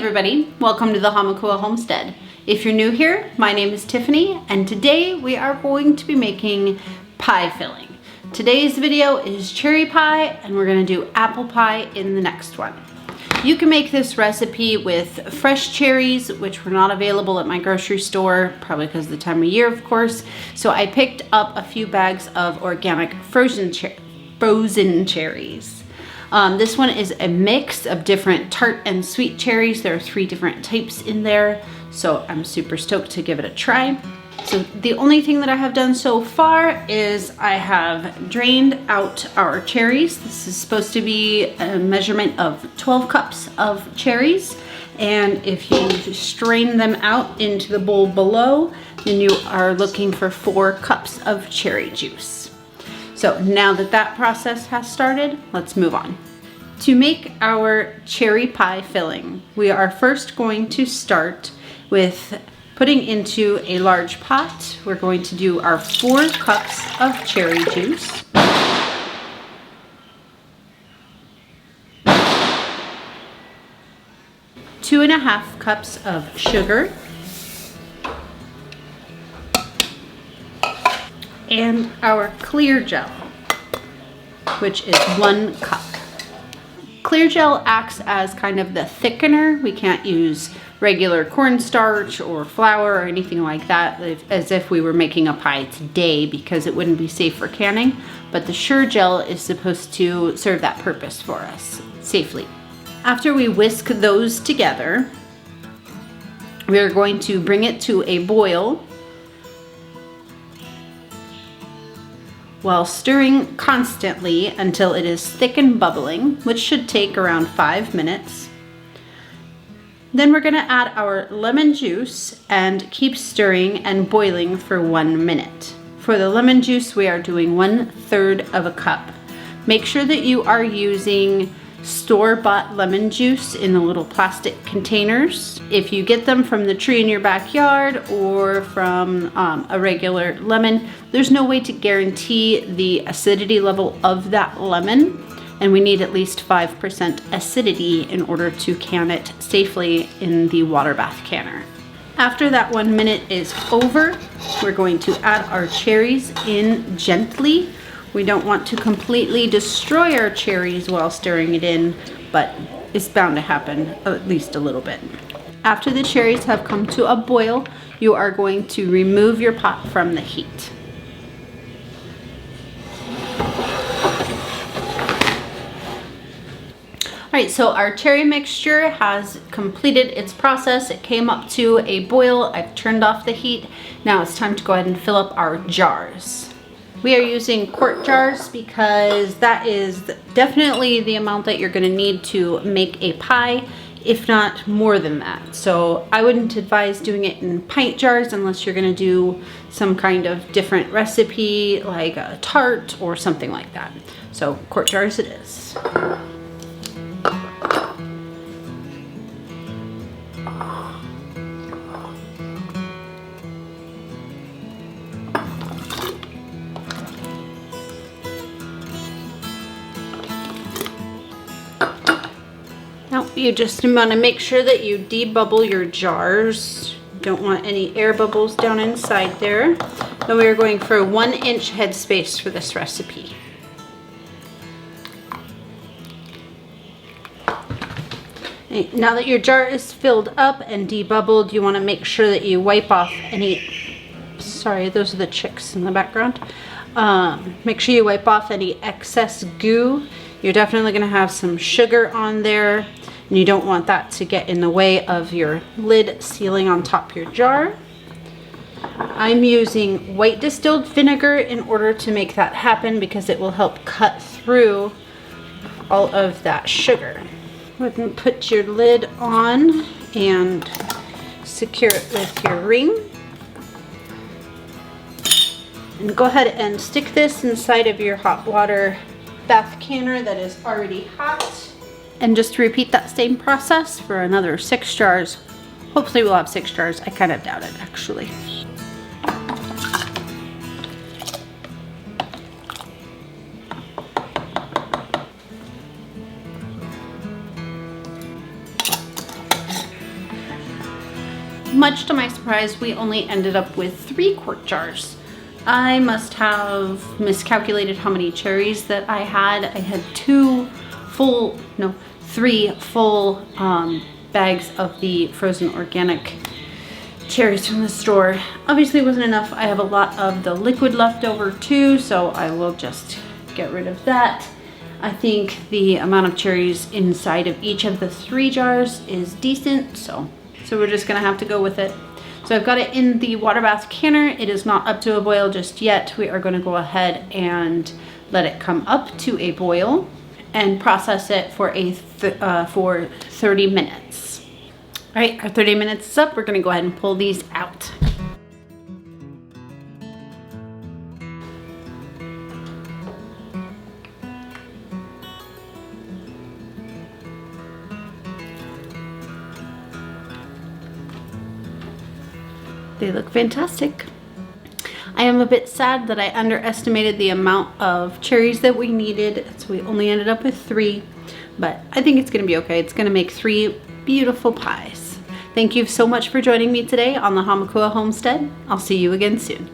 everybody, welcome to the Hamakua Homestead. If you're new here, my name is Tiffany and today we are going to be making pie filling. Today's video is cherry pie and we're going to do apple pie in the next one. You can make this recipe with fresh cherries, which were not available at my grocery store, probably because of the time of year, of course. So I picked up a few bags of organic frozen cherries. This one is a mix of different tart and sweet cherries. There are 3 different types in there, so I'm super stoked to give it a try. So the only thing that I have done so far is I have drained out our cherries. This is supposed to be a measurement of 12 cups of cherries. And if you strain them out into the bowl below, then you are looking for 4 cups of cherry juice. So now that that process has started, let's move on. To make our cherry pie filling, we are first going to start with putting into a large pot. We're going to do our 4 cups of cherry juice. Two and a half cups of sugar. And our clear gel, which is 1 cup. Clear gel acts as kind of the thickener. We can't use regular cornstarch or flour or anything like that as if we were making a pie today, because it wouldn't be safe for canning. But the sure gel is supposed to serve that purpose for us safely. After we whisk those together, we are going to bring it to a boil while stirring constantly until it is thick and bubbling, which should take around 5 minutes. Then we're gonna add our lemon juice and keep stirring and boiling for 1 minute. For the lemon juice, we are doing 1/3 of a cup. Make sure that you are using store-bought lemon juice in the little plastic containers. If you get them from the tree in your backyard or from a regular lemon, there's no way to guarantee the acidity level of that lemon, and we need at least 5% acidity in order to can it safely in the water bath canner. After that 1 minute is over, we're going to add our cherries in gently. We don't want to completely destroy our cherries while stirring it in, but it's bound to happen at least a little bit. After the cherries have come to a boil, you are going to remove your pot from the heat. Alright, so our cherry mixture has completed its process. It came up to a boil. I've turned off the heat. Now it's time to go ahead and fill up our jars. We are using quart jars because that is definitely the amount that you're going to need to make a pie, if not more than that. So I wouldn't advise doing it in pint jars unless you're going to do some kind of different recipe like a tart or something like that. So quart jars it is. Now you just want to make sure that you debubble your jars. Don't want any air bubbles down inside there. Then we are going for a 1-inch headspace for this recipe. Now that your jar is filled up and debubbled, you want to make sure that you wipe off any, sorry, those are the chicks in the background. Make sure you wipe off any excess goo. You're definitely going to have some sugar on there, and you don't want that to get in the way of your lid sealing on top of your jar. I'm using white distilled vinegar in order to make that happen because it will help cut through all of that sugar. Go ahead and put your lid on and secure it with your ring. And go ahead and stick this inside of your hot water bath canner that is already hot. And just repeat that same process for another 6 jars. Hopefully we'll have 6 jars. I kind of doubt it actually. much to my surprise, we only ended up with 3-quart jars. I must have miscalculated how many cherries that I had. I had 3 full bags of the frozen organic cherries from the store. Obviously it wasn't enough. I have a lot of the liquid left over too, so I will just get rid of that. I think the amount of cherries inside of each of the 3 jars is decent, so we're just gonna have to go with it. So I've got it in the water bath canner. It is not up to a boil just yet. We are gonna go ahead and let it come up to a boil and process it for 30 minutes. All right, our 30 minutes is up. We're gonna go ahead and pull these out. They look fantastic. I am a bit sad that I underestimated the amount of cherries that we needed, so we only ended up with 3, but I think it's gonna be okay. It's gonna make 3 beautiful pies. Thank you so much for joining me today on the Hamakua Homestead. I'll see you again soon.